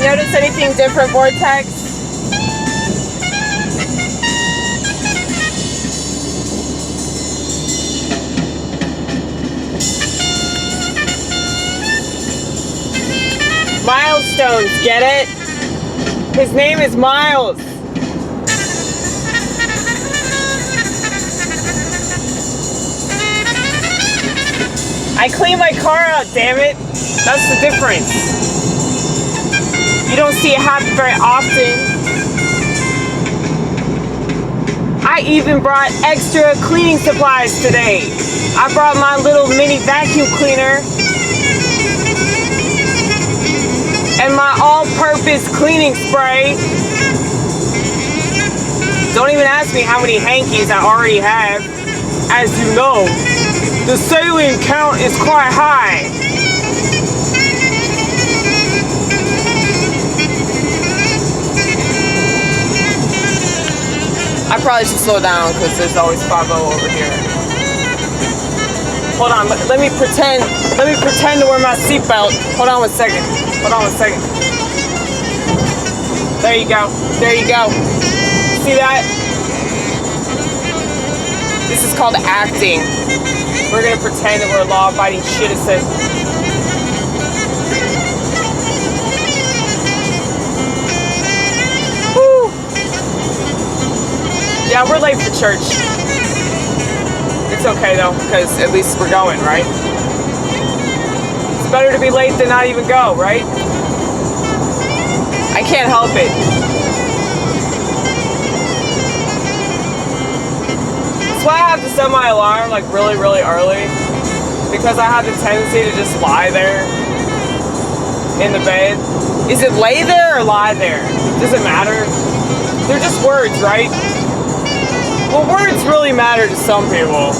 notice anything different, Vortex? Milestones, get it? His name is Miles. I clean my car out, damn it. That's the difference. You don't see it happen very often. I even brought extra cleaning supplies today. I brought my little mini vacuum cleaner and my all-purpose cleaning spray. Don't even ask me how many hankies I already have. As you know, the saline count is quite high. I probably should slow down because there's always 5-0 over here. Hold on, let me pretend to wear my seatbelt. Hold on one second. There you go. See that? This is called acting. We're gonna pretend that we're a law-abiding shitizen. Woo! Yeah, we're late for church. It's okay though, because at least we're going, right? It's better to be late than not even go, right? I can't help it. That's why I have to set my alarm like really, really early, because I have the tendency to just lie there in the bed. Is it lay there or lie there? Does it matter? They're just words, right? Well, words really matter to some people.